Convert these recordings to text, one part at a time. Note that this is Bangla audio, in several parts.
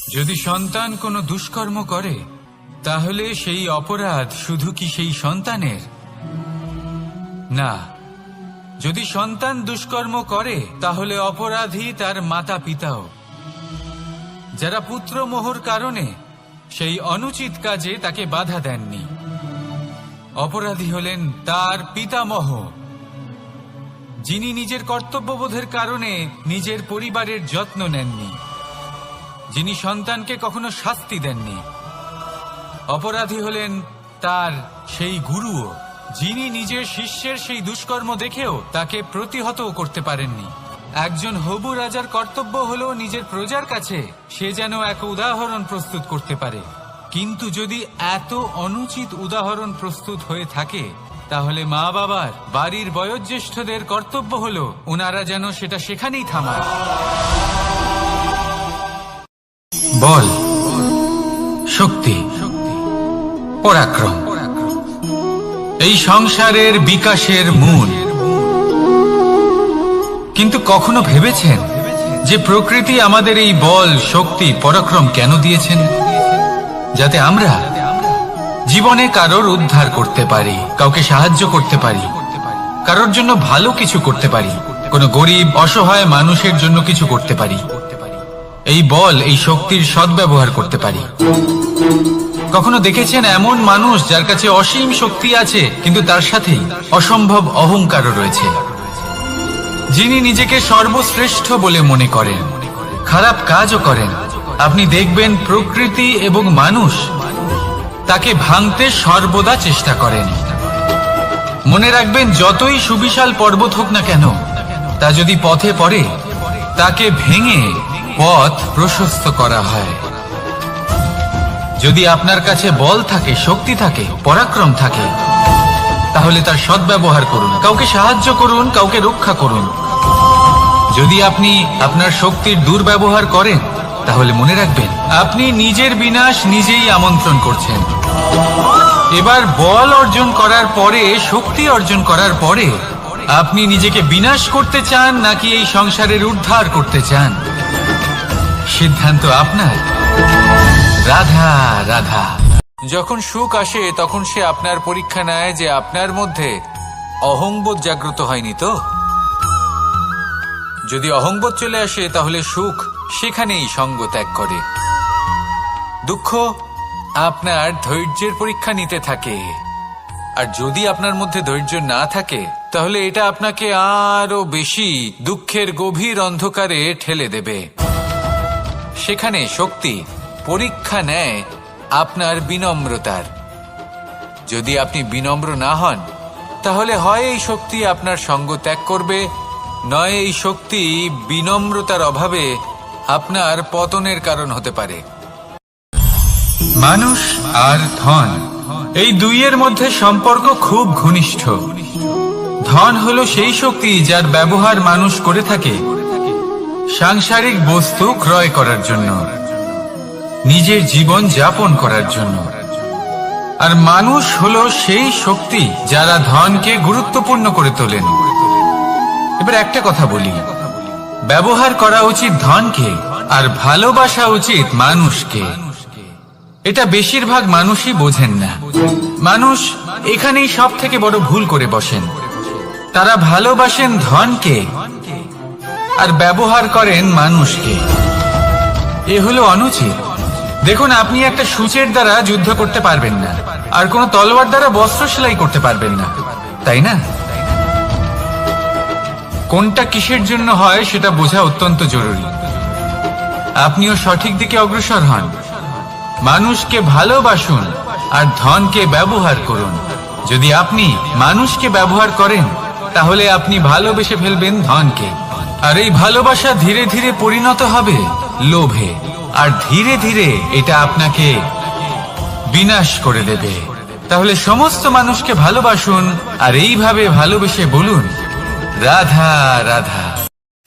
যদি সন্তান কোনো দুষ্কর্ম করে তাহলে সেই অপরাধ শুধু কি সেই সন্তানের? না, যদি সন্তান দুষ্কর্ম করে তাহলে অপরাধী তার মাতা পিতাও, যারা পুত্রমোহর কারণে সেই অনুচিত কাজে তাকে বাধা দেননি। অপরাধী হলেন তার পিতামহ, যিনি নিজের কর্তব্যবোধের কারণে নিজের পরিবারের যত্ন নেননি, যিনি সন্তানকে কখনো শাস্তি দেননি। অপরাধী হলেন তার সেই গুরুও, যিনি নিজের শিষ্যের সেই দুষ্কর্ম দেখেও তাকে প্রতিহত করতে পারেননি। একজন হবু রাজার কর্তব্য হলো নিজের প্রজার কাছে সে যেন এক উদাহরণ প্রস্তুত করতে পারে, কিন্তু যদি এত অনুচিত উদাহরণ প্রস্তুত হয়ে থাকে তাহলে মা বাবার, বাড়ির বয়োজ্যেষ্ঠদের কর্তব্য হলো ওনারা যেন সেটা সেখানেই থামান। বল, শক্তি, পরাক্রম এই সংসারের বিকাশের মূল। কিন্তু কখনো ভেবেছেন যে প্রকৃতি আমাদের এই বল, শক্তি, পরাক্রম কেন দিয়েছেন? যাতে আমরা জীবনে কারোর উদ্ধার করতে পারি, কাউকে সাহায্য করতে পারি, কারোর জন্য ভালো কিছু করতে পারি, কোনো গরিব অসহায় মানুষের জন্য কিছু করতে পারি। এই বল, এই শক্তির সদ্ব্যবহার করতে পারি। কখনো দেখেছেন এমন মানুষ যার কাছে অসীম শক্তি আছে কিন্তু তার সাথেই অসম্ভব অহংকারও রয়েছে, যিনি নিজেকে সর্বশ্রেষ্ঠ বলে মনে করেন, খারাপ কাজও করেন। আপনি দেখবেন প্রকৃতি এবং মানুষ তাকে ভাঙতে সর্বদা চেষ্টা করেন। মনে রাখবেন, যতই সুবিশাল পর্বত হোক না কেন, তা যদি পথে পড়ে তাকে ভেঙে পথ প্রশস্ত করা হয়। যদি আপনার কাছে বল থাকে, শক্তি থাকে, পরাক্রম থাকে, তাহলে তার সদ্ব্যবহার করুন, কাউকে সাহায্য করুন, কাউকে রক্ষা করুন। যদি আপনি আপনার শক্তির দুর্ব্যবহার করেন তাহলে মনে রাখবেন আপনি নিজের বিনাশ নিজেই আমন্ত্রণ করছেন। এবার বল অর্জন করার পরে, শক্তি অর্জন করার পরে আপনি নিজেকে বিনাশ করতে চান নাকি এই সংসারের উদ্ধার করতে চান? সিদ্ধান্ত আপনার। রাধা রাধা। যখন সুখ আসে তখন সে আপনার পরীক্ষা নেয় যে আপনার মধ্যে অহংবোধ জাগ্রত হয়নি তো। যদি অহংবোধ চলে আসে তাহলে সুখ সেখানেই সঙ্গ ত্যাগ করে। দুঃখ আপনার ধৈর্যের পরীক্ষা নিতে থাকে, আর যদি আপনার মধ্যে ধৈর্য না থাকে তাহলে এটা আপনাকে আরো বেশি দুঃখের গভীর অন্ধকারে ঠেলে দেবে। সেখানে শক্তি পরীক্ষা নেয় আপনার বিনম্রতার। যদি আপনি বিনম্র না হন তাহলে হয় এই শক্তি আপনার সঙ্গ ত্যাগ করবে, নয় এই শক্তি বিনম্রতার অভাবে আপনার পতনের কারণ হতে পারে। মানুষ আর ধন, এই দুইয়ের মধ্যে সম্পর্ক খুব ঘনিষ্ঠ। ধন হলো সেই শক্তি যার ব্যবহার মানুষ করে থাকে সাংসারিক বস্তু ক্রয় করার জন্য, নিজের জীবন যাপন করার জন্য। আর মানুষ হলো সেই শক্তি যারা ধনকে গুরুত্বপূর্ণ করে তোলেন। এবার একটা কথা বলি, ব্যবহার করা উচিত ধনকে আর ভালোবাসা উচিত মানুষকে। এটা বেশিরভাগ মানুষই বোঝেন না। মানুষ এখানেই সব থেকে বড় ভুল করে বসেন। তারা ভালোবাসেন ধনকে আর ব্যবহার করেন মানুষকে। এ হলো অনুচিত। দেখুন, আপনি একটা সূচের দ্বারা যুদ্ধ করতে পারবেন না, আর কোনো তলোয়ার দ্বারা বস্ত্র সেলাই করতে পারবেন না, তাই না? কোনটা কিসের জন্য হয় সেটা বোঝা অত্যন্ত জরুরি। আপনিও সঠিক দিকে অগ্রসর হন। মানুষকে ভালোবাসুন আর ধনকে ব্যবহার করুন। যদি আপনি মানুষকে ব্যবহার করেন তাহলে আপনি ভালোবেসে ফেলবেন ধনকে, আর এই ভালোবাসা ধীরে ধীরে পরিণত হবে লোভে, আর ধীরে ধীরে এটা আপনাকে বিনাশ করে দেবে। তাহলে সমস্ত মানুষকে ভালোবাসুন আর এইভাবে ভালোবেসে বলুন, রাধা রাধা।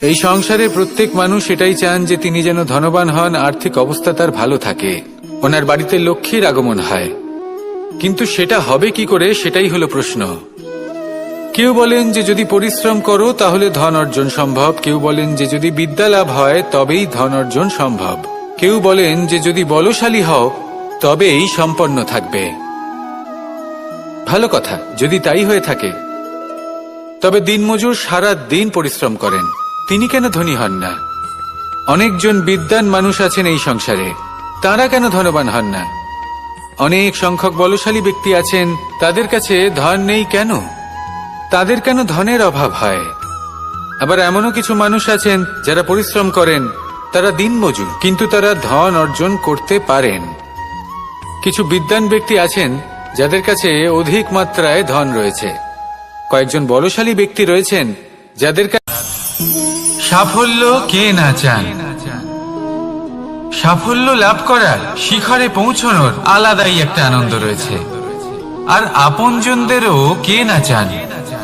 এই সংসারে প্রত্যেক মানুষ এটাই চান যে তিনি যেন ধনবান হন, আর্থিক অবস্থা তার ভালো থাকে, ওনার বাড়িতে লক্ষ্মীর আগমন হয়। কিন্তু সেটা হবে কি করে, সেটাই হলো প্রশ্ন। কেউ বলেন যে যদি পরিশ্রম করো তাহলে ধন অর্জন সম্ভব, কেউ বলেন যে যদি বিদ্যা লাভ হয় তবেই ধন অর্জন সম্ভব। কেউ বলেন যে যদি বলশালী হও তবেই সম্পন্ন থাকবে। ভালো কথা, যদি তাই হয়ে থাকে, তবে দিনমজুর সারা দিন পরিশ্রম করেন, তিনি কেন ধনী হন না? অনেকজন বিদ্বান মানুষ আছেন এই সংসারে, তারা কেন ধনবান হন না? অনেক সংখ্যক বলশালী ব্যক্তি আছেন, তাদের কাছে ধন নেই কেন? তাদের কেন ধনের অভাব হয়? আবার এমনও কিছু মানুষ আছেন যারা পরিশ্রম করেন, তারা দিনমজুর, কিন্তু তারা ধন অর্জন করতে পারেন। কিছু বিদ্বান ব্যক্তি আছেন যাদের কাছে অধিক মাত্রায় ধন রয়েছে। কয়েকজন বলশালী ব্যক্তি রয়েছেন যাদের সাফল্য কে না চান? সাফল্য লাভ করার শিখরে পৌঁছানোর আলাদাই একটা আনন্দ রয়েছে। আর আপনজনদেরও কে না চান?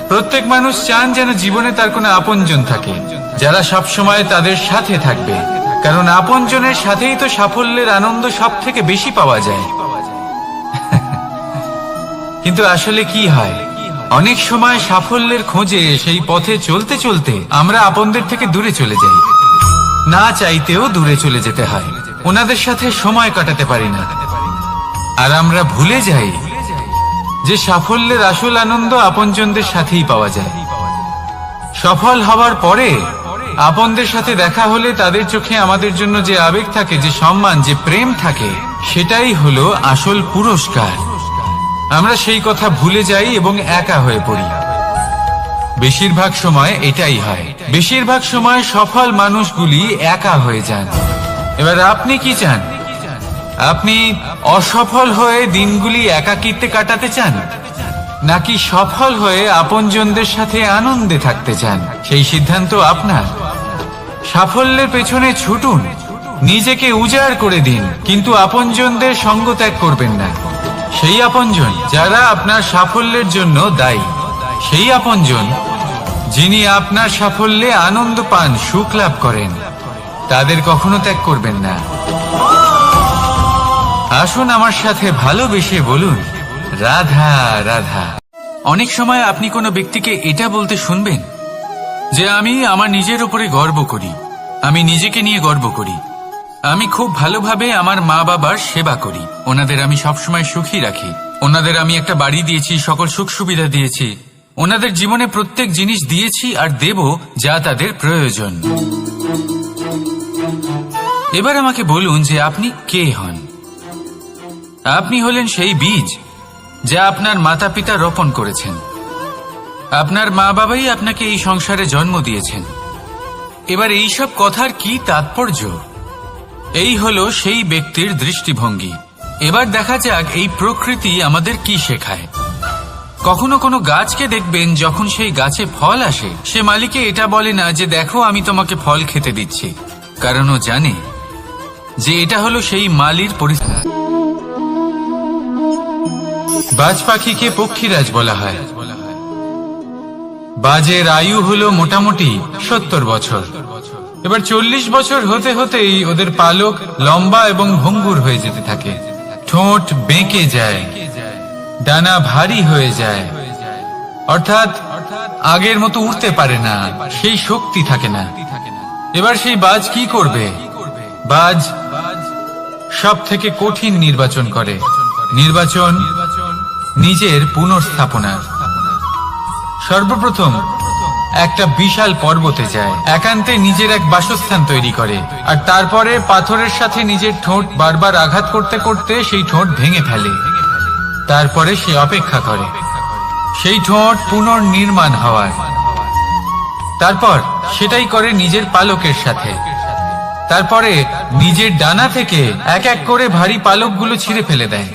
প্রত্যেক মানুষ চান যেন জীবনে তার কোনো আপনজন থাকে, যারা সবসময় তাদের সাথে থাকবে, কারণ আপনজনের সাথেই তো সাফল্যের আনন্দ সব থেকে বেশি পাওয়া যায়। কিন্তু আসলে কি হয়, অনেক সময় সাফল্যের খোঁজে সেই পথে চলতে চলতে আমরা আপনদের থেকে দূরে চলে যাই, না চাইতেও দূরে চলে যেতে হয়, ওনাদের সাথে সময় কাটাতে পারি না। আর আমরা ভুলে যাই যে সাফল্যের আসল আনন্দ আপনজনদের সাথেই পাওয়া যায়। সফল হওয়ার পরে আপনদের সাথে দেখা হলে তাদের চোখে আমাদের জন্য যে আবেগ থাকে, যে সম্মান, যে প্রেম থাকে, সেটাই হলো আসল পুরস্কার। আমরা সেই কথা ভুলে যাই এবং একা হয়ে পড়ি। বেশিরভাগ সময় এটাই হয়, বেশিরভাগ সময় সফল মানুষগুলি একা হয়ে যান। এবার আপনি কি চান? আপনি অসফল হয়ে দিনগুলি একাকিত্বে কাটাতে চান, নাকি সফল হয়ে আপনজনদের সাথে আনন্দে থাকতে চান? সেই সিদ্ধান্ত আপনার। সাফল্যের পেছনে ছুটুন, নিজেকে উজাড় করে দিন, কিন্তু আপনজনদের সঙ্গ ত্যাগ করবেন না। সেই আপনজন যারা আপনার সাফল্যের জন্য দায়ী, সেই আপনজন যিনি আপনার সাফল্যে আনন্দ পান, সুখ লাভ করেন, তাদের কখনো ত্যাগ করবেন না। আসুন আমার সাথে ভালোবেসে বলুন, রাধা রাধা। অনেক সময় আপনি কোনো ব্যক্তিকে এটা বলতে শুনবেন যে আমি আমার নিজের উপরে গর্ব করি, আমি নিজেকে নিয়ে গর্ব করি, আমি খুব ভালোভাবে আমার মা বাবার সেবা করি, ওনাদের আমি সবসময় সুখী রাখি, ওনাদের আমি একটা বাড়ি দিয়েছি, সকল সুখ সুবিধা দিয়েছি, ওনাদের জীবনে প্রত্যেক জিনিস দিয়েছি আর দেব যা তাদের প্রয়োজন। এবার আমাকে বলুন যে আপনি কে হন? আপনি হলেন সেই বীজ যা আপনার মাতা পিতা রোপণ করেছেন। আপনার মা বাবাই আপনাকে এই সংসারে জন্ম দিয়েছেন। এবার এইসব কথার কি তাৎপর্য? এই হলো সেই ব্যক্তির দৃষ্টিভঙ্গি। এবার দেখা যাক এই প্রকৃতি আমাদের কি শেখায়। কখনো কোনো গাছকে দেখবেন, যখন সেই গাছে ফল আসে, সে মালিকে এটা বলে না যে দেখো আমি তোমাকে ফল খেতে দিচ্ছি, কারণ ও জানে যে এটা হলো সেই মালির পরিস্থিতি। বাজ পাখিকে পক্ষীরাজ বলা হয়। বাজের আয়ু হলো মোটামুটি 70 বছর। এবার 40 বছর হতে হতেই ওদের পালক লম্বা এবং ভঙ্গুর হয়ে যেতে থাকে, ঠোঁট বেঁকে যায়, ডানা ভারী হয়ে যায়, অর্থাৎ আগের মতো উঠতে পারে না, সেই শক্তি থাকে না। এবার সেই বাজ কি করবে? বাজ সব থেকে কঠিন নির্বাচন করে, নির্বাচন নিজের পুনর্স্থাপনার। সর্বপ্রথম একটা বিশাল পর্বতে যায়, একান্তে নিজের এক বাসস্থান তৈরি করে, আর তারপরে পাথরের সাথে নিজের ঠোঁট বারবার আঘাত করতে করতে সেই ঠোঁট ভেঙে ফেলে। তারপরে সে অপেক্ষা করে সেই ঠোঁট পুনর্নির্মাণ হওয়ার। তারপর সেটাই করে নিজের পালকের সাথে। তারপরে নিজের ডানা থেকে এক এক করে ভারী পালকগুলো ছিঁড়ে ফেলে দেয়।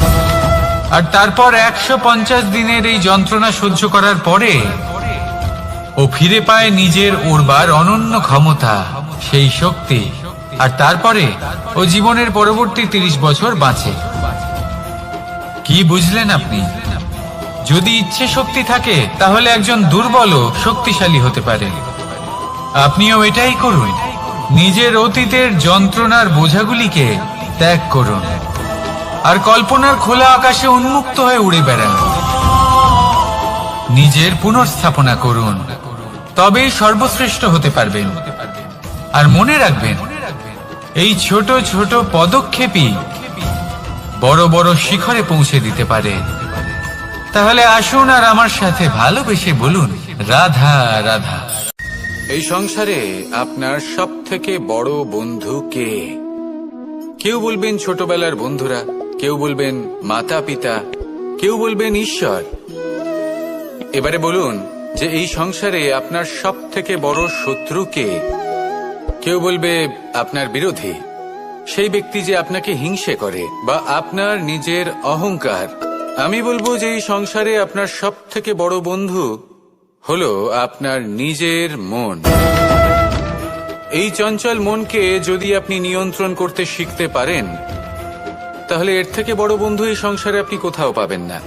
আর তারপর 150 দিনের এই যন্ত্রণা সহ্য করার পরে ও ফিরে পায় নিজের উড়বার অনন্য ক্ষমতা, সেই শক্তি। আর তারপরে ও জীবনের পরবর্তী 30 বছর বাঁচে। কি বুঝলেন আপনি? যদি ইচ্ছে শক্তি থাকে তাহলে একজন দুর্বলও শক্তিশালী হতে পারে। আপনিও এটাই করুন, নিজের অতীতের যন্ত্রণার বোঝাগুলিকে ত্যাগ করুন আর কল্পনার খোলা আকাশে উন্মুক্ত হয়ে উড়ে বেড়ান। নিজের পুনর্স্থাপনা করুন, তবেই সর্বশ্রেষ্ঠ হতে পারবেন। আর মনে রাখবেন, এই ছোট ছোট পদক্ষেপই বড় বড় শিখরে পৌঁছে দিতে পারে। তাহলে আসুন আর আমার সাথে ভালোবেসে বলুন, রাধা রাধা। এই সংসারে আপনার সব থেকে বড় বন্ধু কে? কেউ বলবেন ছোটবেলার বন্ধুরা, কেউ বলবেন মাতা পিতা, কেউ বলবেন ঈশ্বর। এবারে বলুন যে এই সংসারে আপনার সব থেকে বড় শত্রু কে? কেউ বলবে আপনার বিরোধী, সেই ব্যক্তি যে আপনাকে হিংসে করে, বা আপনার নিজের অহংকার। আমি বলবো যে এই সংসারে আপনার সব থেকে বড় বন্ধু হলো আপনার নিজের মন। এই চঞ্চল মনকে যদি আপনি নিয়ন্ত্রণ করতে শিখতে পারেন, তাহলে এর থেকে বড় বন্ধু এই সংসারে আপনি কোথাও পাবেন না।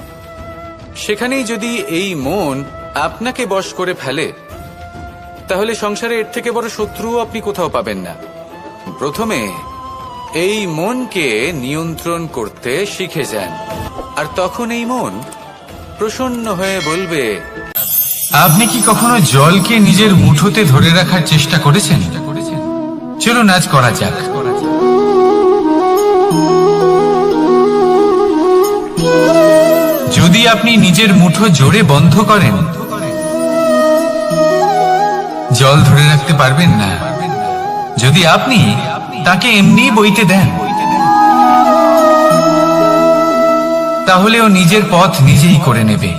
সেখানেই যদি এই মন আপনাকে বশ করে ফেলে, তাহলে সংসারে এর থেকে বড় শত্রুও আপনি কোথাও পাবেন না। প্রথমে এই মনকে নিয়ন্ত্রণ করতে শিখে যান, আর তখন এই মন প্রসন্ন হয়ে বলবে। আপনি কি কখনো জলকে নিজের মুঠোতে ধরে রাখার চেষ্টা করেছেন? চলুন আজ করা যাক। যদি আপনি নিজের মুঠো জোরে বন্ধ করেন, জল ধরে রাখতে পারবেন না। যদি আপনি তাকে এমনি বইতে দেন, তাহলে ও নিজের পথ নিজেই করে নেবে,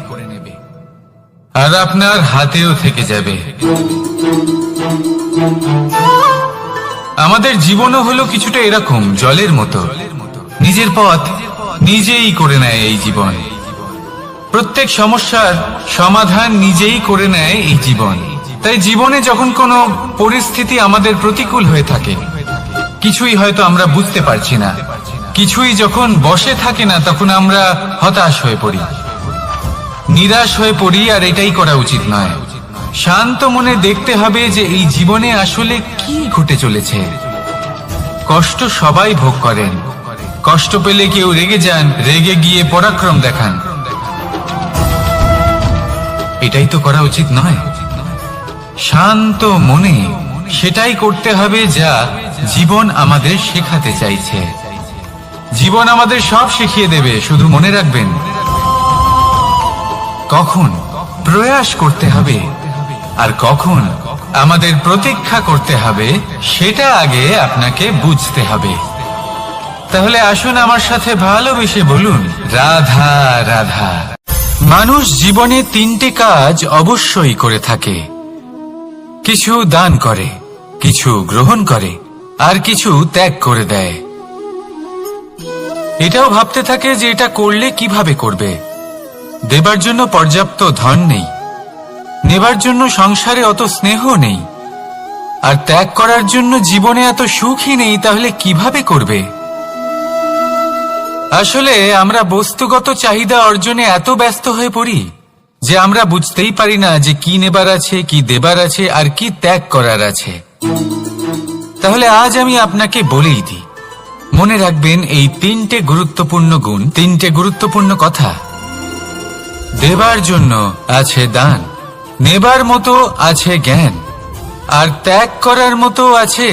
আর আপনার হাতেও থেকে যাবে। আমাদের জীবনও হলো কিছুটা এরকম, জলের মতো। নিজের পথ নিজেই করে নেয় এই জীবন। প্রত্যেক সমস্যার সমাধান নিজেই করে নেয় এই জীবন। তাই জীবনে যখন কোনো পরিস্থিতি আমাদের প্রতিকূল হয়ে থাকে, কিছুই হয়তো আমরা বুঝতে পারছি না, কিছুই যখন বসে থাকে না, তখন আমরা হতাশ হয়ে পড়ি, নিরাশ হয়ে পড়ি। আর এটাই করা উচিত নয়। শান্ত মনে দেখতে হবে যে এই জীবনে আসলে কি ঘটে চলেছে। কষ্ট সবাই ভোগ করেন। কষ্ট পেলে কেউ রেগে যান, রেগে গিয়ে পরাক্রম দেখান। এটাই তো করা উচিত নয়। শান্ত মনে সেটাই করতে হবে যা জীবন আমাদের শেখাতে চাইছে। জীবন আমাদের সব শিখিয়ে দেবে, শুধু মনে রাখবেন কখন প্রয়াস করতে হবে আর কখন আমাদের প্রতীক্ষা করতে হবে, সেটা আগে আপনাকে বুঝতে হবে। তাহলে আসুন আমার সাথে ভালোবেসে বলুন, রাধা রাধা। মানুষ জীবনে তিনটে কাজ অবশ্যই করে থাকে। কিছু দান করে, কিছু গ্রহণ করে, আর কিছু ত্যাগ করে দেয়। এটাও ভাবতে থাকে যে এটা করলে কিভাবে করবে। দেবার জন্য পর্যাপ্ত ধন নেই, নেবার জন্য সংসারে অত স্নেহ নেই, আর ত্যাগ করার জন্য জীবনে এত সুখই নেই, তাহলে কিভাবে করবে? আসলে আমরা বস্তুগত চাহিদা অর্জনে এত ব্যস্ত হয়ে পড়ি যে আমরা বুঝতেই পারি না যে কি নেবার আছে, কি দেবার আছে, আর কি ত্যাগ করার আছে। তাহলে আজ আমি আপনাকে বলেই দিই, মনে রাখবেন এই তিনটে গুরুত্বপূর্ণ গুণ, তিনটে গুরুত্বপূর্ণ কথা। দেবার জন্য আছে দান, নেবার মতো আছে জ্ঞান, আর ত্যাগ করার মতো আছে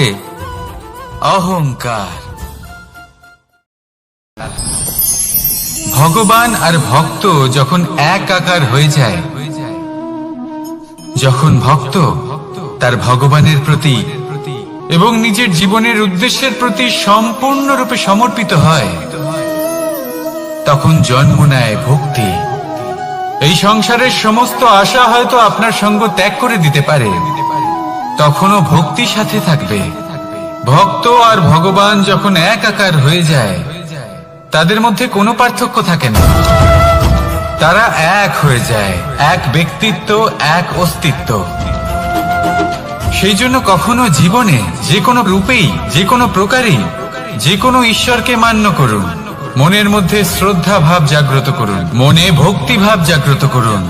অহংকার। ভগবান আর ভক্ত যখন এক আকার হয়ে যায়, যখন ভক্ত তার ভগবানের প্রতি এবং নিজের জীবনের উদ্দেশ্যের প্রতি সম্পূর্ণরূপে সমর্পিত হয়, তখন জন্ম নেয় ভক্তি। এই সংসারের সমস্ত আশা হয়তো আপনার সঙ্গ ত্যাগ করে দিতে পারে, তখনও ভক্তি সাথে থাকবে। ভক্ত আর ভগবান যখন এক আকার হয়ে যায়, তাদের মধ্যে কোনো পার্থক্য থাকে না। তারা এক হয়ে যায়, এক ব্যক্তিত্ব, এক অস্তিত্ব। সেই জন্য কখনো জীবনে যে কোনো রূপেই, যে কোনো প্রকারেই, যে কোনো ঈশ্বরকে মান্য করুন। মনের মধ্যে শ্রদ্ধা ভাব জাগ্রত করুন, মনে ভক্তি ভাব জাগ্রত করুন।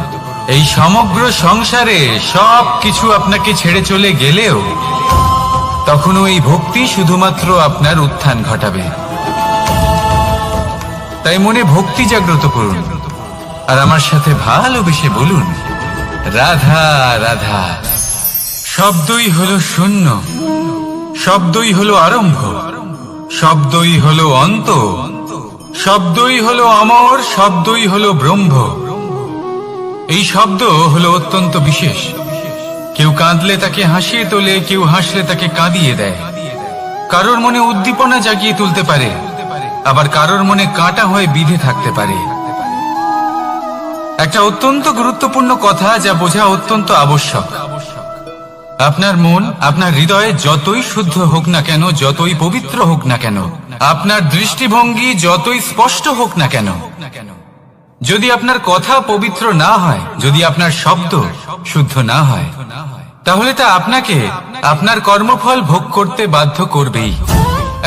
এই সমগ্র সংসারে সব কিছু আপনাকে ছেড়ে চলে গেলেও তখনও এই ভক্তি শুধুমাত্র আপনার উত্থান ঘটাবে। তাই মনে ভক্তি জাগ্রত করুন, আর আমার সাথে ভালোবেসে বলুন, রাধা রাধা। শব্দই হলো শূন্য, শব্দই হলো আরম্ভ, শব্দই হলো অন্ত, শব্দই হলো অমর, শব্দই হলো ব্রহ্ম। এই শব্দ হলো অত্যন্ত বিশেষ। কেউ কাঁদলে তাকে হাসিয়ে তোলে, কেউ হাসলে তাকে কাঁদিয়ে দেয়। কারোর মনে উদ্দীপনা জাগিয়ে তুলতে পারে, আবার কারোর মনে কাঁটা হয়ে বিঁধে থাকতে পারে। একটা অত্যন্ত গুরুত্বপূর্ণ কথা যা বোঝা অত্যন্ত আবশ্যক। আপনার মন, আপনার হৃদয়ে যতই শুদ্ধ হোক না কেন, যতই পবিত্র হোক না কেন, আপনার দৃষ্টিভঙ্গি যতই স্পষ্ট হোক না কেন, যদি আপনার কথা পবিত্র না হয়, যদি আপনার শব্দ শুদ্ধ না হয়, তাহলে তা আপনাকে আপনার কর্মফল ভোগ করতে বাধ্য করবেই।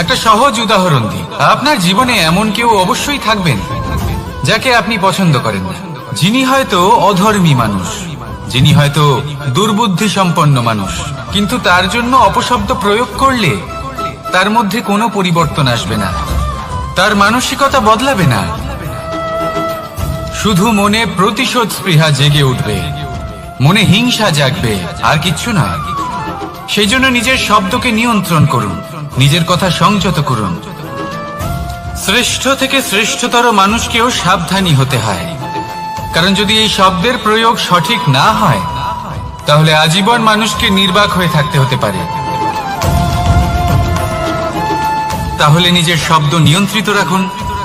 একটা সহজ উদাহরণ দিই। আপনার জীবনে এমন কেউ অবশ্যই থাকবেন যাকে আপনি পছন্দ করেন না, যিনি হয়তো অধর্মী মানুষ, যিনি হয়তো দুর্বুদ্ধি সম্পন্ন মানুষ, কিন্তু তার জন্য অপশব্দ প্রয়োগ করলে তার মধ্যে কোনো পরিবর্তন আসবে না, তার মানসিকতা বদলাবে না, শুধু মনে প্রতিশোধ স্পৃহা জেগে উঠবে, মনে হিংসা জাগবে, আর কিচ্ছু না। সেই জন্য নিজের শব্দকে নিয়ন্ত্রণ করুন, নিজের কথা সংযত করুন। শ্রেষ্ঠ থেকে শ্রেষ্ঠতর মানুষকেও সাবধানী হতে হয়, কারণ যদি এই শব্দের প্রয়োগ সঠিক না হয়, তাহলে আজীবন মানুষকে নির্বাক হয়ে থাকতে হতে পারে। তাহলে নিজের শব্দ নিয়ন্ত্রিত রাখুন,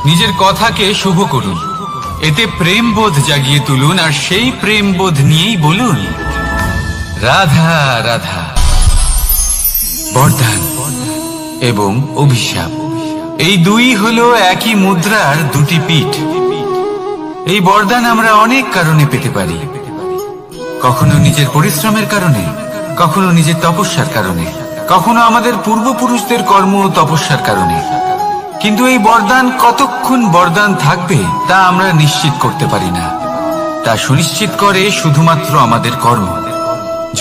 নিজের কথাকে শুভ করুন, এতে প্রেমবোধ জাগিয়ে তুলুন, আর সেই প্রেমবোধ নিয়েই বলুন রাধা রাধা। বরদান এবং অভিশাপ, এই দুই হলো একই মুদ্রার দুটি পিঠ। এই বরদান আমরা অনেক কারণে পেতে পারি, কখনো নিজের পরিশ্রমের কারণে, কখনো নিজের তপস্যার কারণে, কখনো আমাদের পূর্বপুরুষদের কর্ম ও তপস্যার কারণে। কিন্তু এই বরদান কতক্ষণ বরদান থাকবে তা আমরা নিশ্চিত করতে পারি না, তা সুনিশ্চিত করে শুধুমাত্র আমাদের কর্ম।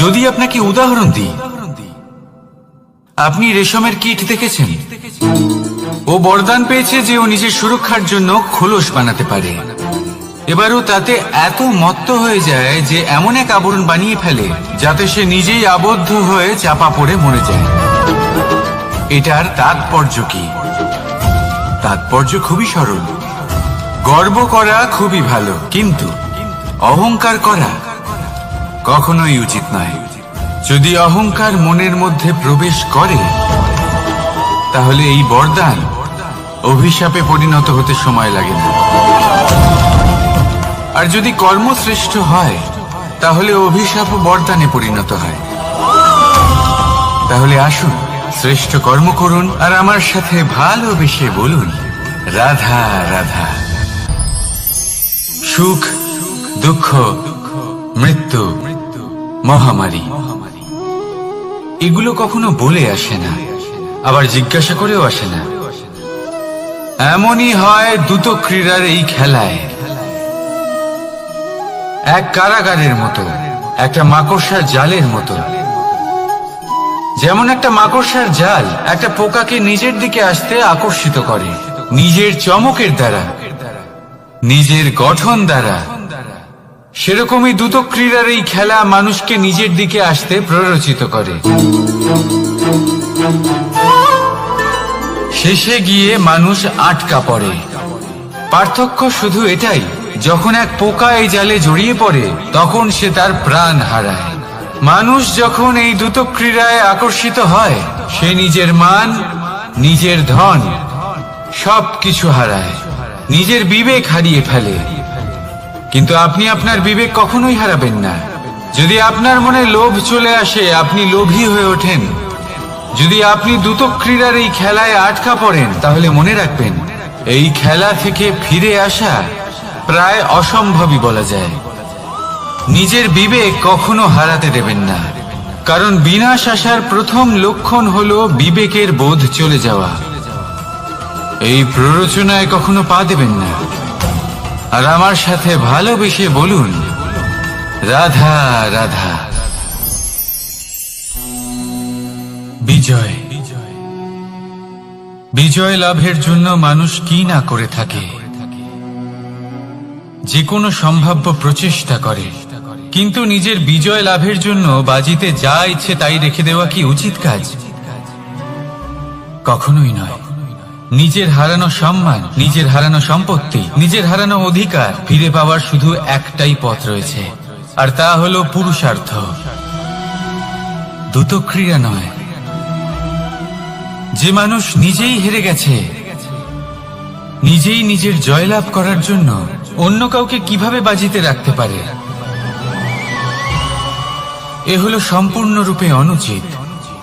যদি আপনাকে উদাহরণ দিই, আপনি রেশমের কীট দেখেছেন? ও বরদান পেয়েছে যে ও নিজের সুরক্ষার জন্য খোলস বানাতে পারে। এবারও তাতে এত মত্ত হয়ে যায় যে এমন এক আবরণ বানিয়ে ফেলে যাতে সে নিজেই আবদ্ধ হয়ে চাপা পড়ে মরে যায়। এটার তাৎপর্য কি? তাৎপর্য খুবই সরল। গর্ব করা খুবই ভালো, কিন্তু অহংকার করা কখনোই উচিত নয়। যদি অহংকার মনের মধ্যে প্রবেশ করে, তাহলে এই বরদান অভিশাপে পরিণত হতে সময় লাগে না। আর যদি কর্মশ্রেষ্ঠ হয়, তাহলে অভিশাপ বরদানে পরিণত হয়। তাহলে আসুন শ্রেষ্ঠ কর্ম করুন, আর আমার সাথে ভালোবেসে বলুন রাধা রাধা। সুখ, দুঃখ, মৃত্যু, মহামারী, এগুলো কখনো বলে আসে না, আবার জিজ্ঞাসা করেও আসে না। এমনই হয় দ্রুত ক্রীড়ার এই খেলায়। এক কারাগারের মতো, একটা মাকড়সার জালের মতো। যেমন একটা মাকড়সার জাল একটা পোকাকে নিজের দিকে আসতে আকর্ষিত করে, নিজের চমকের দ্বারা, নিজের গঠন দ্বারা। সেরকমই দ্রুত ক্রীড়ার এই খেলা মানুষকে নিজের দিকে আসতে প্ররোচিত করে। শেষে গিয়ে মানুষ আটকা পড়ে। পার্থক্য শুধু এটাই, যখন এক পোকা এই জালে জড়িয়ে পড়ে, তখন সে তার প্রাণ হারায়। মানুষ যখন এই দ্রুত ক্রীড়ায় আকর্ষিত হয়, সে নিজের মান, নিজের ধন সবকিছু হারায়, নিজের বিবেক হারিয়ে ফেলে। কিন্তু আপনি আপনার বিবেক কখনোই হারাবেন না। যদি আপনার মনে লোভ চলে আসে, আপনি লোভী হয়ে ওঠেন। যদি আপনি দ্রুত ক্রীড়ার এই খেলায় আটকা পড়েন, তাহলে মনে রাখবেন, এই খেলা থেকে ফিরে আসা প্রায় অসম্ভবই বলা যায়। নিজের বিবেক কখনো হারাতে দেবেন না, কারণ বিনাশ আসার প্রথম লক্ষণ হলো বিবেকের বোধ চলে যাওয়া। এই প্ররোচনায় কখনো পা দেবেন না। আর আমার সাথে ভালোবেসে বলুন রাধা রাধা। বিজয়, বিজয় লাভের জন্য মানুষ কি না করে থাকে, যে কোনো সম্ভাব্য প্রচেষ্টা করে। কিন্তু নিজের বিজয় লাভের জন্য বাজিতে যা ইচ্ছে তাই রেখে দেওয়া কি উচিত কাজ? কখনোই নয়। নিজের হারানো সম্মান, নিজের হারানো সম্পত্তি, নিজের হারানো অধিকার ফিরে পাওয়ার শুধু একটাই পথ রয়েছে, আর তা হলো পুরুষার্থ, দ্যুতক্রিয়া নয়। যে মানুষ নিজেই হেরে গেছে, নিজেই নিজের জয়লাভ করার জন্য অন্য কাউকে কিভাবে বাজিতে রাখতে পারে, এ হলো সম্পূর্ণরূপে অনুচিত।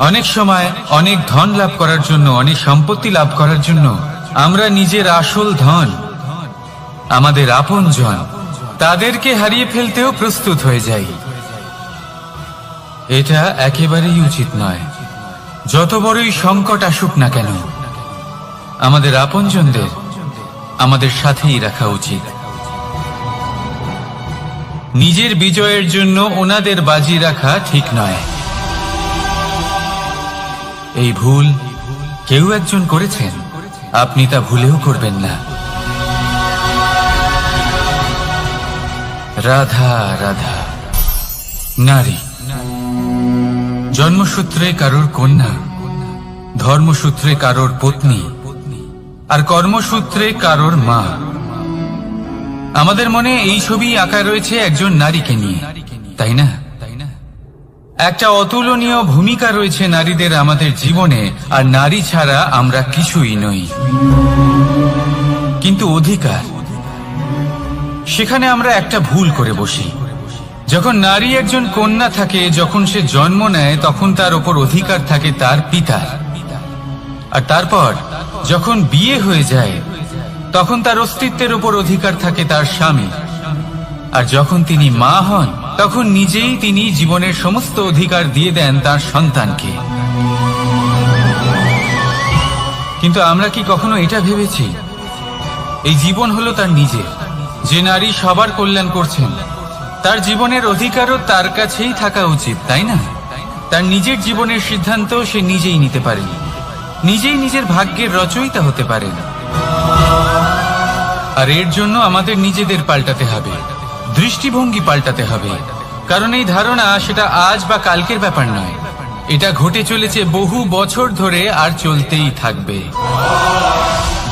অনেক সময় অনেক ধন লাভ করার জন্য, অনেক সম্পত্তি লাভ করার জন্য আমরা নিজের আসল ধন, আমাদের আপনজন, তাদেরকে হারিয়ে ফেলতেও প্রস্তুত হয়ে যাই। এটা একেবারেই উচিত নয়। যত বড়ই সংকট আসুক না কেন, আমাদের আপনজনদের আমাদের সাথেই রাখা উচিত। নিজের বিজয়ের জন্য ওনাদের বাজি রাখা ঠিক নয়। এই ভুল কেউ একজন করেছেন, আপনি তা ভুলেও করবেন না। রাধা রাধা। নারী জন্মসূত্রে কারোর কন্যা, ধর্মসূত্রে কারোর পত্নী, আর কর্মসূত্রে কারোর মা। আমাদের মনে এই ছবি আঁকা রয়েছে একজন নারীকে নিয়ে, তাই না? একটা অতুলনীয় ভূমিকা রয়েছে নারীদের আমাদের জীবনে, আর নারী ছাড়া আমরা কিছুই নই। কিন্তু অধিকার, সেখানে আমরা একটা ভুল করে বসি। যখন নারী একজন কন্যা থাকে, যখন সে জন্ম নেয়, তখন তার ওপর অধিকার থাকে তার পিতার। আর তারপর যখন বিয়ে হয়ে যায়, তখন তার অস্তিত্বের উপর অধিকার থাকে তার স্বামী। আর যখন তিনি মা হন, তখন নিজেই তিনি জীবনের সমস্ত অধিকার দিয়ে দেন তার সন্তানকে। কিন্তু আমরা কি কখনো এটা ভেবেছি এই জীবন হলো তার নিজের? যে নারী সবার কল্যাণ করছেন, তার জীবনের অধিকারও তার কাছেই থাকা উচিত, তাই না? তার নিজের জীবনের সিদ্ধান্ত সে নিজেই নিতে পারেন, নিজেই নিজের ভাগ্যের রচয়িতা হতে পারেন। আর এর জন্য আমাদের নিজেদের পাল্টাতে হবে, দৃষ্টিভঙ্গি পাল্টাতে হবে। কারণ এই ধারণা সেটা আজ বা কালকের ব্যাপার নয়, এটা ঘটে চলেছে বহু বছর ধরে, আর চলতেই থাকবে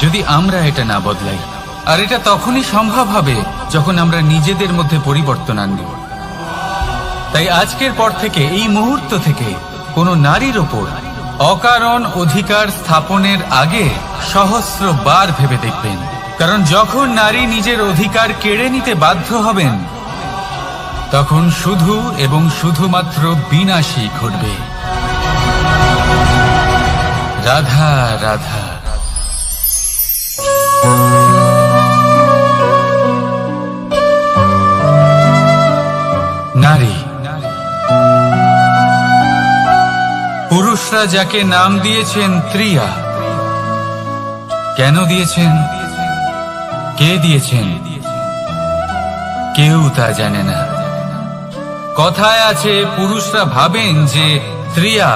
যদি আমরা এটা না বদলাই। আর এটা তখনই সম্ভব হবে যখন আমরা নিজেদের মধ্যে পরিবর্তন আনব। তাই আজকের পর থেকে, এই মুহূর্ত থেকে, কোনো নারীর ওপর অকারণ অধিকার স্থাপনের আগে সহস্রবার ভেবে দেখবেন। কারণ যখন নারী নিজের অধিকার কেড়ে নিতে বাধ্য হবেন, তখন শুধু এবং শুধুমাত্র বিনাশই ঘটবে। রাধা রাধা। নারী, পুরুষরা যাকে নাম দিয়েছেন ত্রিয়া, কেন দিয়েছেন, কে দিয়েছেন, কেউ তা জানে না। কথায় আছে, পুরুষরা ভাবেন যে ত্রিয়া,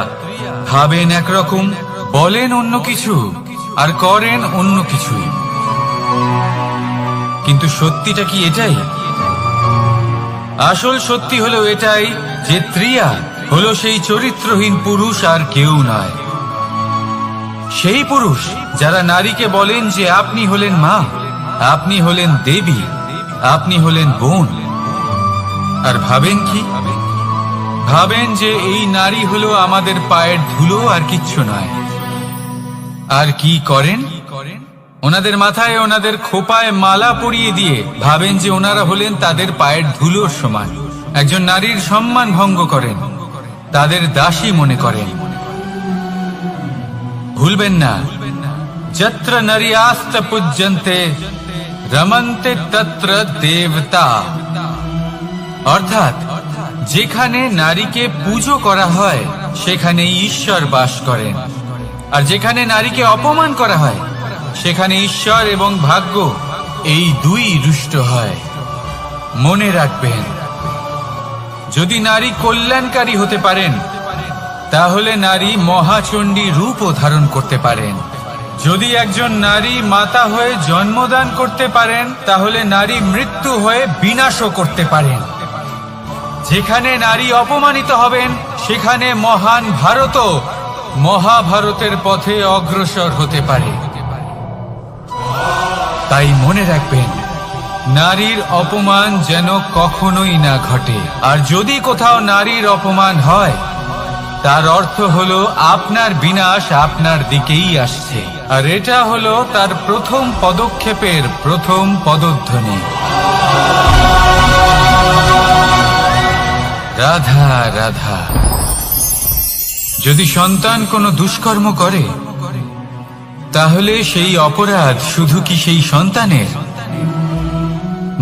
ভাবেন একরকম, বলেন অন্য কিছু, আর করেন অন্য কিছুই। কিন্তু সত্যিটা কি এটাই? আসল সত্যি হলো এটাই যে ত্রিয়া হলো সেই চরিত্রহীন পুরুষ, আর কেউ নয়। সেই পুরুষ যারা নারীকে বলেন যে আপনি হলেন মা, আপনি হলেন দেবী, আপনি হলেন বোন। আর ভাবেন কি? ভাবেন যে এই নারী হলো আমাদের পায়ের ধুলো, আর কিচ্ছু নয়। আর কি করেন? ওনাদের মাথায়, ওনাদের খোপায় মালা পরিয়ে দিয়ে ভাবেন যে ওনারা হলেন তাদের পায়ের ধুলোর সমান। একজন নারীর সম্মান ভঙ্গ করেন, তাদের দাসী মনে করেন। ভুলবেন না, যত্র নারীয়াস্ত পূজ্যন্তে রমন্তে তত্র দেবতা। অর্থাৎ যেখানে নারীকে পুজো করা হয়, সেখানে ঈশ্বর বাস করেন। আর যেখানে নারীকে অপমান করা হয়, সেখানে ঈশ্বর এবং ভাগ্য এই দুই রুষ্ট হয়। মনে রাখবেন, যদি নারী কল্যাণকারী হতে পারেন, তাহলে নারী মহাচণ্ডী রূপও ধারণ করতে পারেন। যদি একজন নারী মাতা হয়ে জন্মদান করতে পারেন, তাহলে নারী মৃত্যু হয়ে বিনাশও করতে পারেন। যেখানে নারী অপমানিত হবেন, সেখানে মহান ভারতও মহাভারতের পথে অগ্রসর হতে পারে। তাই মনে রাখবেন, নারীর অপমান যেন কখনোই না ঘটে। আর যদি কোথাও নারীর অপমান হয়, তার অর্থ হলো আপনার বিনাশ আপনার দিকেই আসছে। আর এটা হলো তার প্রথম পদক্ষেপের প্রথম পদধ্বনি। রাধা রাধা। যদি সন্তান কোনো দুষ্কর্ম করে, তাহলে সেই অপরাধ শুধু কি সেই সন্তানের?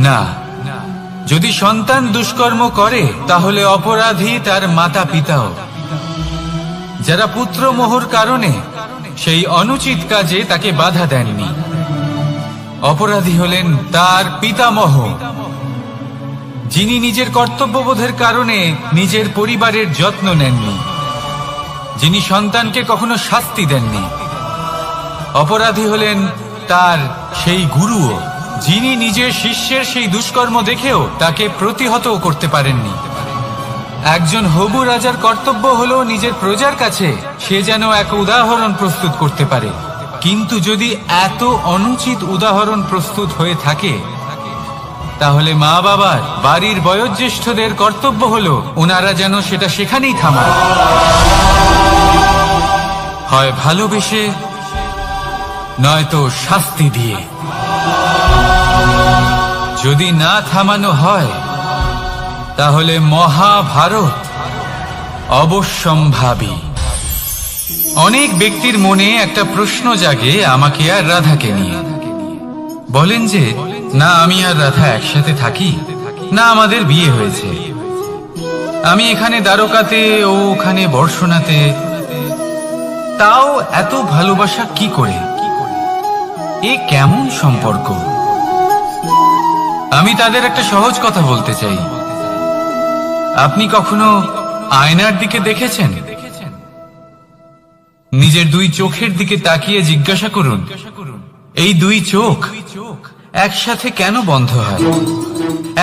না। যদি সন্তান দুষ্কর্ম করে, তাহলে অপরাধী তার মাতা পিতাও, যারা পুত্রমোহর কারণে সেই অনুচিত কাজে তাকে বাধা দেননি। অপরাধী হলেন তার পিতামহ, যিনি নিজের কর্তব্যবোধের কারণে নিজের পরিবারের যত্ন নেননি, যিনি সন্তানকে কখনো শাস্তি দেননি। অপরাধী হলেন তার সেই গুরুও, যিনি নিজের শিষ্যের সেই দুষ্কর্ম দেখেও তাকে প্রতিহত করতে পারেননি। একজন হবু রাজার কর্তব্য হলো নিজের প্রজার কাছে সে যেন এক উদাহরণ প্রস্তুত করতে পারে। কিন্তু যদি এত অনুচিত উদাহরণ প্রস্তুত হয়ে থাকে, তাহলে মা বাবার, বাড়ির বয়োজ্যেষ্ঠদের কর্তব্য হলো ওনারা যেন সেটা সেখানেই থামায়, হয় ভালোবেসে নয়তো শাস্তি দিয়ে। যদি না থামানো হয়, তাহলে মহাভারত অবশ্যম্ভাবী। অনেক ব্যক্তির মনে একটা প্রশ্ন জাগে আমাকে আর রাধাকে নিয়ে। বলেন যে, না আমি আর রাধা একসাথে থাকি, না আমাদের বিয়ে হয়েছে, আমি এখানে দ্বারকাতে ও ওখানে বর্ষণাতে, তাও এত ভালোবাসা কি করে? এ কেমন সম্পর্ক? আমি তাদের একটা সহজ কথা বলতে চাই। আপনি কখনো আয়নার দিকে দেখেছেন? নিজের দুই চোখের দিকে তাকিয়ে জিজ্ঞাসা করুন, এই দুই চোখ একসাথে কেন বন্ধ হয়,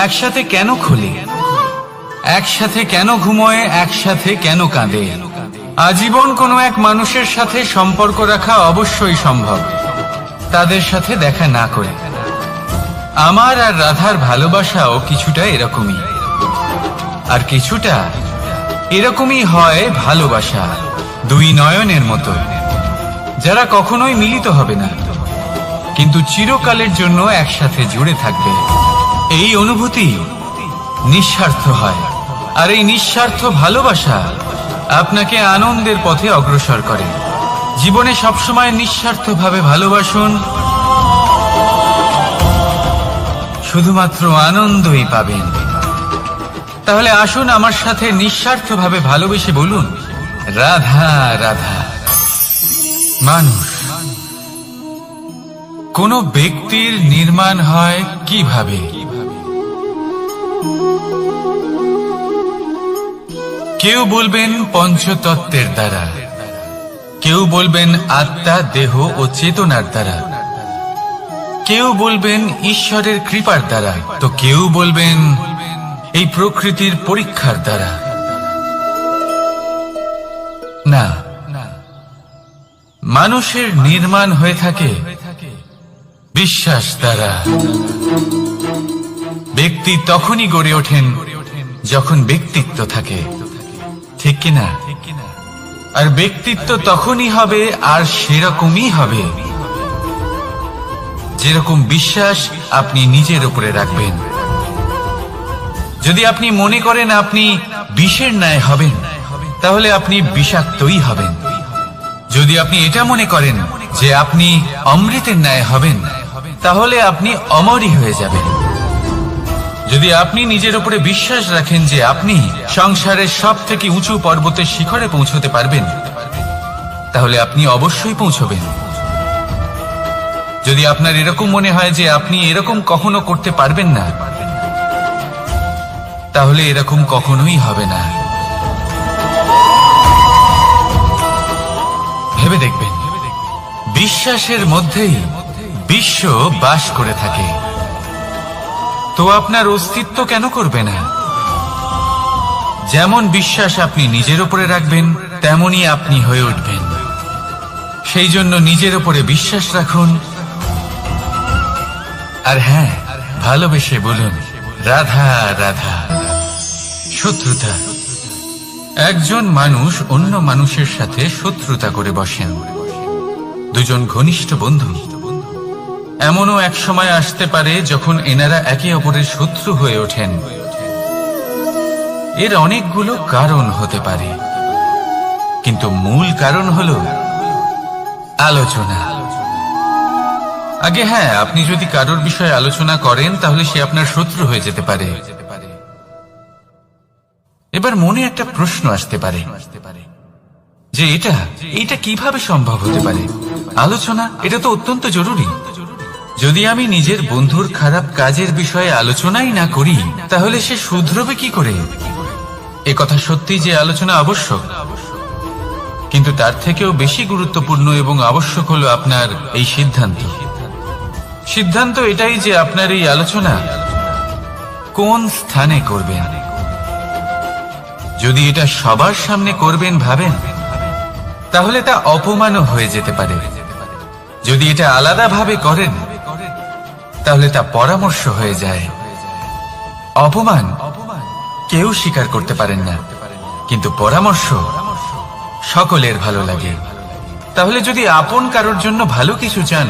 একসাথে কেন খোলে, একসাথে কেন ঘুমোয়, একসাথে কেন কাঁদে? আজীবন কোনো এক মানুষের সাথে সম্পর্ক রাখা অবশ্যই সম্ভব, তাদের সাথে দেখা না করে। আমার আর রাধার ভালোবাসাও কিছুটা এরকমই, আর কিছুটা এরকমই হয় ভালোবাসা দুই নয়নের মতো, যারা কখনোই মিলিত হবে না, কিন্তু চিরকালের জন্য একসাথে জুড়ে থাকবে। এই অনুভূতি নিঃস্বার্থ হয়, আর এই নিঃস্বার্থ ভালোবাসা আপনাকে আনন্দের পথে অগ্রসর করে। জীবনে সবসময় নিঃস্বার্থভাবে ভালোবাসুন, শুধুমাত্র আনন্দই পাবেন। তাহলে আসুন আমার সাথে নিঃস্বার্থভাবে ভালোবেসে বলুন, রাধা রাধা। মানুষ, কোন ব্যক্তির নির্মাণ হয় কিভাবে? কেউ বলবেন পঞ্চতত্ত্বের দ্বারা, কেউ বলবেন আত্মা, দেহ ও চেতনার দ্বারা, কেউ বলবেন ঈশ্বরের কৃপার দ্বারা, তো কেউ বলবেন এই প্রকৃতির পরীক্ষার দ্বারা। না, মানুষের নির্মাণ হয়ে থাকে বিশ্বাস দ্বারা। ব্যক্তি তখনই গড়ে ওঠেন যখন ব্যক্তিত্ব থাকে, ঠিক কিনা? আর ব্যক্তিত্ব তখনই হবে আর সেরকমই হবে যেরকম বিশ্বাস আপনি নিজের উপরে রাখবেন। যদি আপনি মনে করেন আপনি বিষের ন্যায় হবেন, তাহলে আপনি বিষাক্তই হবেন। যদি আপনি এটা মনে করেন যে আপনি অমৃতের ন্যায় হবেন, তাহলে আপনি অমরই হয়ে যাবেন। যদি আপনি নিজের উপরে বিশ্বাস রাখেন যে আপনি সংসারের সব থেকে উঁচু পর্বতের শিখরে পৌঁছতে পারবেন, তাহলে আপনি অবশ্যই পৌঁছবেন। যদি আপনার এরকম মনে হয় যে আপনি এরকম কখনো করতে পারবেন না, তাহলে এরকম কখনোই হবে না। ভেবে দেখবেন, বিশ্বাসের মধ্যেই বিশ্ব বাস করে থাকে, তো আপনার অস্তিত্ব কেন করবে না? যেমন বিশ্বাস আপনি নিজের উপরে রাখবেন, তেমনই আপনি হয়ে উঠবেন। সেই জন্য নিজের উপরে বিশ্বাস রাখুন, আর হ্যাঁ, ভালোবেসে বলুন রাধা রাধা। শত্রুতা, একজন মানুষ অন্য মানুষের সাথে শত্রুতা করে বসেন। দুজন ঘনিষ্ঠ বন্ধু, এমনও এক সময় আসতে পারে যখন এনারা একে অপরের শত্রু হয়ে ওঠেন। এর অনেকগুলো কারণ হতে পারে, কিন্তু মূল কারণ হলো আলোচনা। আগে হ্যাঁ, আপনি যদি কারোর বিষয়ে আলোচনা করেন তাহলে সে আপনার শত্রু হয়ে যেতে পারে। এবার মনে একটা প্রশ্ন আসতে পারে যে এটা কিভাবে সম্ভব হতে পারে? আলোচনা, এটা তো অত্যন্ত জরুরি। যদি আমি নিজের বন্ধুর খারাপ কাজের বিষয়ে আলোচনাই না করি তাহলে সে শুধরবে কি করে? এ কথা সত্যি যে আলোচনা আবশ্যক, কিন্তু তার থেকেও বেশি গুরুত্বপূর্ণ এবং আবশ্যক হলো আপনার এই সিদ্ধান্ত এটাই যে আপনার এই আলোচনা কোন স্থানে করবেন। যদি এটা সবার সামনে করবেন ভাবেন, তাহলে তা অপমানও হয়ে যেতে পারে। যদি এটা আলাদাভাবে করেন তাহলে তা পরামর্শ হয়ে যায়। অপমান কেউ স্বীকার করতে পারেন না, কিন্তু পরামর্শ সকলের ভালো লাগে। তাহলে যদি আপন কারোর জন্য ভালো কিছু চান,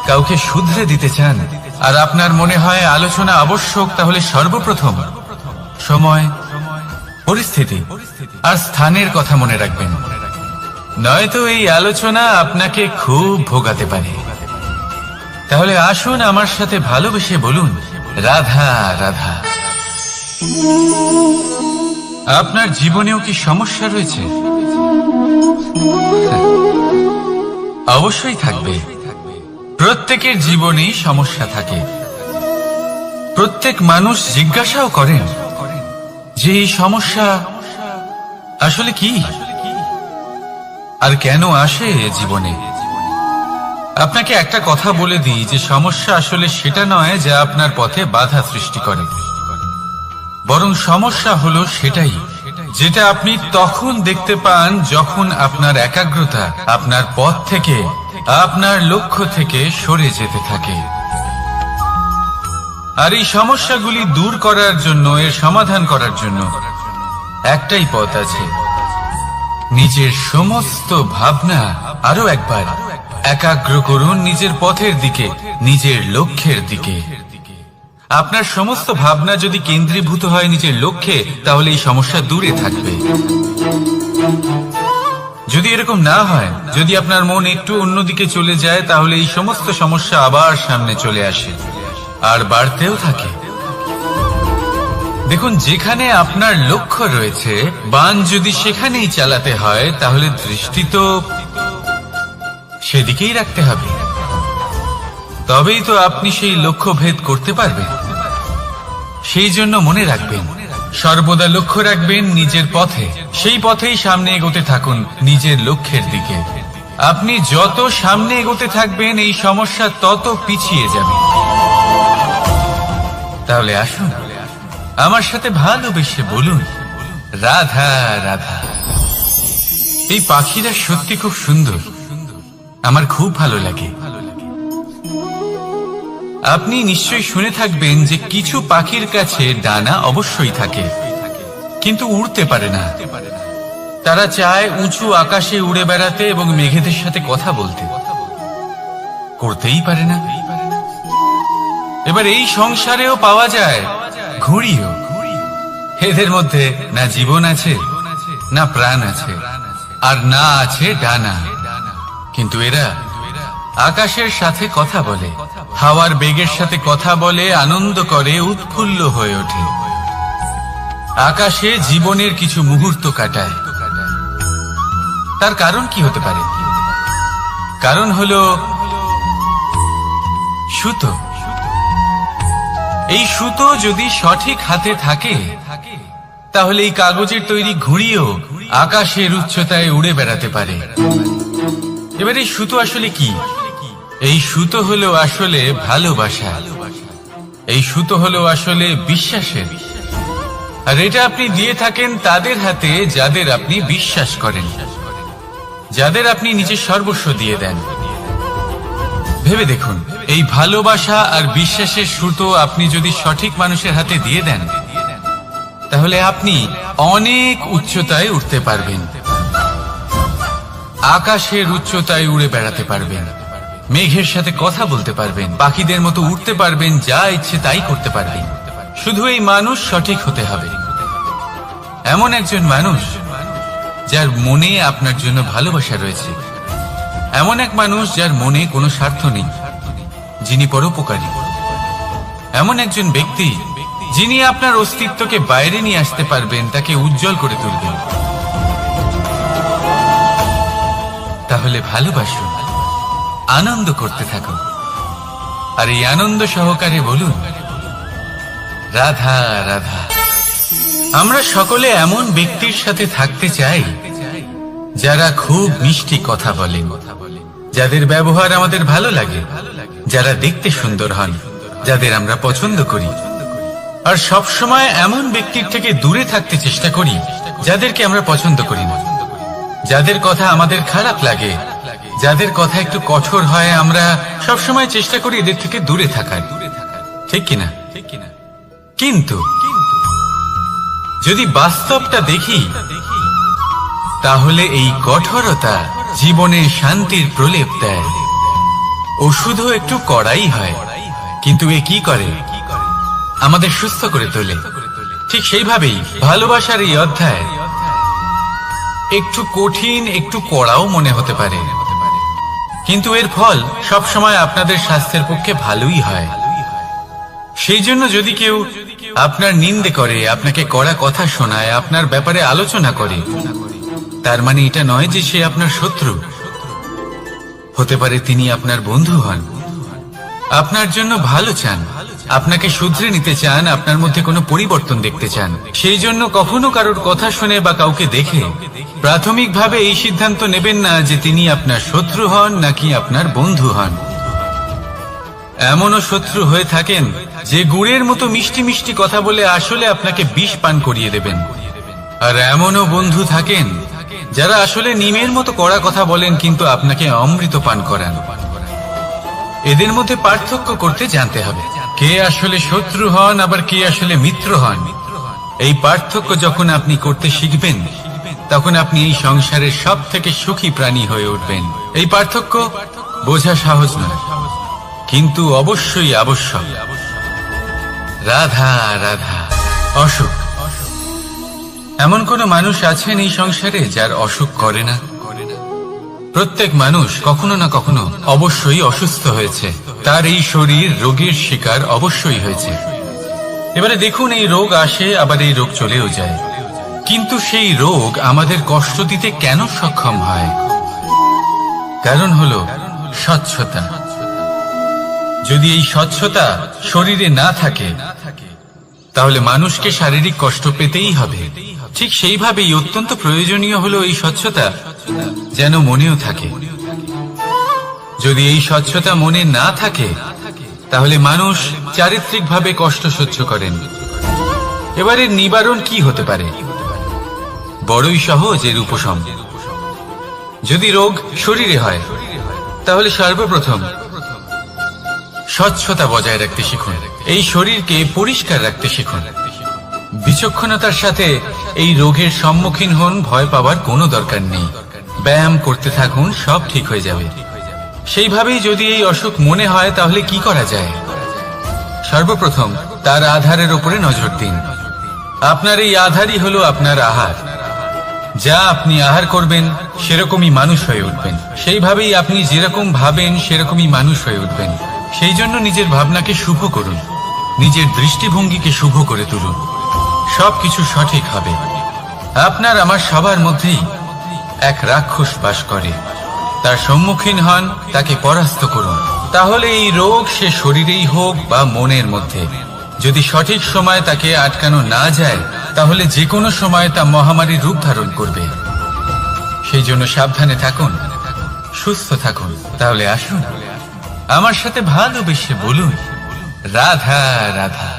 কাউকে শুধরে দিতে চান, আর আপনার মনে হয় আলোচনা আবশ্যক, তাহলে সর্বপ্রথম সময়, পরিস্থিতি আর স্থানের কথা মনে রাখবেন, নয়তো এই আলোচনা আপনাকে খুব ভোগাতে পারে। তাহলে আসুন আমার সাথে ভালোবেসে বলুন রাধা রাধা। আপনার জীবনেও কি সমস্যা রয়েছে? অবশ্যই থাকবে। প্রত্যেকের জীবনেই সমস্যা থাকে। প্রত্যেক মানুষ জিজ্ঞাসাও করেন যে এই সমস্যা আসলে কি আর কেন আসে জীবনে। আপনাকে একটা কথা বলে দিই যে সমস্যা আসলে সেটা নয় যা আপনার পথে বাধা সৃষ্টি করে, বরং সমস্যা হলো সেটাই যেটা আপনি তখন দেখতে পান যখন আপনার একাগ্রতা আপনার পথ থেকে, আপনার লক্ষ্য থেকে সরে যেতে থাকে। আর এই সমস্যাগুলি দূর করার জন্য, এর সমাধান করার জন্য একটাই পথ আছে। নিজের সমস্ত ভাবনা আরো একবার একাগ্র করুন নিজের পথের দিকে, নিজের লক্ষ্যের দিকে। আপনার সমস্ত ভাবনা যদি কেন্দ্রীভূত হয় নিজের লক্ষ্যে, তাহলে এই সমস্যা দূরে থাকবে। যদি এরকম না হয়, যদি আপনার মন একটু অন্যদিকে চলে যায়, তাহলে এই সমস্ত সমস্যা আবার সামনে চলে আসে আর বাড়তেও থাকে। দেখুন, যেখানে আপনার লক্ষ্য রয়েছে, বাণ যদি সেখানেই চালাতে হয়, তাহলে দৃষ্টি তো সেদিকেই রাখতে হবে। তবেই তো আপনি সেই লক্ষ্য ভেদ করতে পারবেন। সেই জন্য মনে রাখবেন, সর্বদা লক্ষ্য রাখবেন নিজের পথে, সেই পথেই সামনে এগোতে থাকুন নিজের লক্ষ্যের দিকে। আপনি যত সামনে এগোতে থাকবেন এই সমস্যা তত পিছিয়ে যাবে। তাহলে আসুন আমার সাথে ভালোবেসে বলুন রাধা রাধা। এই পাখিরা সত্যি খুব সুন্দর, আমার খুব ভালো লাগে। আপনি নিশ্চয়ই শুনে থাকবেন যে কিছু পাখির কাছে ডানা অবশ্যই থাকে, কিন্তু উড়তে পারে না। তারা চায় উঁচু আকাশে উড়ে বেড়াতে এবং মেঘেদের সাথে কথা বলতে, করতেই পারে না। এবার এই সংসারেও পাওয়া যায় ঘুড়িও। এদের মধ্যে না জীবন আছে, না প্রাণ আছে, আর না আছে ডানা, কিন্তু এরা আকাশের সাথে কথা বলে, হাওয়ার বেগের সাথে কথা বলে, আনন্দ করে, উৎফুল্ল হয়ে ওঠে, আকাশে জীবনের কিছু মুহূর্ত কাটায়। তার কারণ কি হতে পারে? কারণ হলো সুতো। এই সুতো যদি সঠিক হাতে থাকে, তাহলে এই কাগজের তৈরি ঘুড়িও আকাশের উচ্চতায় উড়ে বেড়াতে পারে। এবার এই সুতো আসলে কি? এই সুতো হলো আসলে ভালোবাসা, এই সুতো হলো আসলে বিশ্বাসের। আর এটা আপনি দিয়ে থাকেন তাদের হাতে যাদের আপনি বিশ্বাস করেন, যাদের আপনি নিজের সর্বস্ব দিয়ে দেন। ভেবে দেখুন, এই ভালোবাসা আর বিশ্বাসের সুতো আপনি যদি সঠিক মানুষের হাতে দিয়ে দেন, তাহলে আপনি অনেক উচ্চতায় উঠতে পারবেন, আকাশের উচ্চতায় উড়ে বেড়াতে পারবেন, মেঘের সাথে কথা বলতে পারবেন, পাখিদের মতো উঠতে পারবেন, যা ইচ্ছে তাই করতে পারবেন। শুধু এই মানুষ সঠিক হতে হবে, এমন একজন মানুষ যার মনে আপনার জন্য ভালোবাসা রয়েছে, এমন এক মানুষ যার মনে কোনো স্বার্থ নেই, যিনি পরোপকারী, এমন একজন ব্যক্তি যিনি আপনার অস্তিত্বকে বাইরে নিয়ে আসতে পারবেন, তাকে উজ্জ্বল করে তুলবেন। তাহলে ভালোবাসুন, আনন্দ করতে থাকুন, আর এই আনন্দ সহকারে বলুন রাধা রাধা। আমরা সকলে এমন ব্যক্তির সাথে থাকতে চাই যারা খুব মিষ্টি কথা বলেন, যাদের ব্যবহার আমাদের ভালো লাগে, যারা দেখতে সুন্দর হন, যাদের আমরা পছন্দ করি। আর সব সময় এমন ব্যক্তির থেকে দূরে থাকতে চেষ্টা করি যাদেরকে আমরা পছন্দ করি না, যাদের কথা আমাদের খারাপ লাগে, যাদের কথা একটু কঠোর হয়। আমরা সব সময় চেষ্টা করি এদের থেকে দূরে থাকার, ঠিক কিনা? কিন্তু যদি বাস্তবটা দেখি, তাহলে এই কঠোরতা জীবনে শান্তির প্রলেপ দেয়। ওষুধও একটু কড়াই হয়, কিন্তু এ কি করে? আমাদের সুস্থ করে তোলে। ঠিক সেইভাবেই ভালোবাসার এই অধ্যায় একটু কঠিন, একটু কড়াও মনে হতে পারে, কিন্তু এর ফল সবসময় আপনাদের স্বাস্থ্যের পক্ষে ভালোই হয়। সেই জন্য যদি কেউ আপনার নিন্দে করে, আপনাকে কড়া কথা শোনায়, আপনার ব্যাপারে আলোচনা করে, তার মানে এটা নয় যে সে আপনার শত্রু। হতে পারে তিনি আপনার বন্ধু হন, আপনার জন্য ভালো চান, আপনাকে শুধরে নিতে চান, আপনার মধ্যে কোনো পরিবর্তন দেখতে চান। সেই জন্য কখনো কারোর কথা শুনে বা কাউকে দেখে প্রাথমিকভাবে এই সিদ্ধান্ত নেবেন না যে তিনি আপনার শত্রু হন নাকি আপনার বন্ধু হন। এমনও শত্রু হয়ে থাকেন যে গুড়ের মতো মিষ্টি মিষ্টি কথা বলে আসলে আপনাকে বিষ পান করিয়ে দেবেন, আর এমনও বন্ধু থাকেন যারা আসলে নিমের মতো কড়া কথা বলেন কিন্তু আপনাকে অমৃত পান করান। এদের মধ্যে পার্থক্য করতে জানতে হবে, কে আসলে শত্রু হন আবার কে আসলে মিত্র হন। এই পার্থক্য যখন আপনি করতে শিখবেন, তখন আপনি এই সংসারের সব থেকে সুখী প্রাণী হয়ে উঠবেন। এই পার্থক্য বোঝা সহজ নয়, কিন্তু অবশ্যই আবশ্যক। রাধা রাধা। অসুখ। এমন কোন মানুষ আছেন এই সংসারে যার অসুখ করে না? প্রত্যেক মানুষ কখনো না কখনো অবশ্যই অসুস্থ হয়েছে, তার এই শরীর রোগের শিকার অবশ্যই হয়েছে। এবারে দেখুন, এই রোগ আসে আবার এই রোগ চলেও যায়, কিন্তু সেই রোগ আমাদের কষ্ট দিতে কেন সক্ষম হয়? কারণ হলো স্বচ্ছতা। যদি এই স্বচ্ছতা শরীরে না থাকে, তাহলে মানুষকে শারীরিক কষ্ট পেতেই হবে। ঠিক সেইভাবেই অত্যন্ত প্রয়োজনীয় হলো এই স্বচ্ছতা যেন মনেও থাকে। যদি এই স্বচ্ছতা মনে না থাকে, তাহলে মানুষ চারিত্রিকভাবে কষ্ট সহ্য করেন। এবারে নিবারণ কি হতে পারে? বড়ই সহজ এর উপশম। যদি রোগ শরীরে হয়, তাহলে সর্বপ্রথম স্বচ্ছতা বজায় রাখতে শিখুন, এই শরীরকে পরিষ্কার রাখতে শিখুন। বিচক্ষণতার সাথে এই রোগের সম্মুখীন হন, ভয় পাওয়ার কোনো দরকার নেই। ব্যায়াম করতে থাকুন, সব ঠিক হয়ে যাবে। সেইভাবেই যদি এই অসুখ মনে হয়, তাহলে কি করা যায়? সর্বপ্রথম তার আধারের উপরে নজর দিন। আপনার এই আধারই হলো আপনার আহার। যা আপনি আহার করবেন, সেরকমই মানুষ হয়ে উঠবেন। সেইভাবেই আপনি যেরকম ভাবেন, সেরকমই মানুষ হয়ে উঠবেন। সেই জন্য নিজের ভাবনাকে শুভ করুন, নিজের দৃষ্টিভঙ্গিকে শুভ করে তুলুন, সবকিছু সঠিক হবে। আপনার আমার সবার মধ্যেই এক রাক্ষস বাস করে, তার সম্মুখীন হন, তাকে পরাস্ত করুন। তাহলে এই রোগ সে শরীরেই হোক বা মনের মধ্যে, যদি সঠিক সময় তাকে আটকানো না যায়, তাহলে যে কোনো সময় তা মহামারীর রূপ ধারণ করবে। সেই জন্য সাবধানে থাকুন, সুস্থ থাকুন। তাহলে আসুন আমার সাথে ভালোবেসে বলুন রাধা রাধা।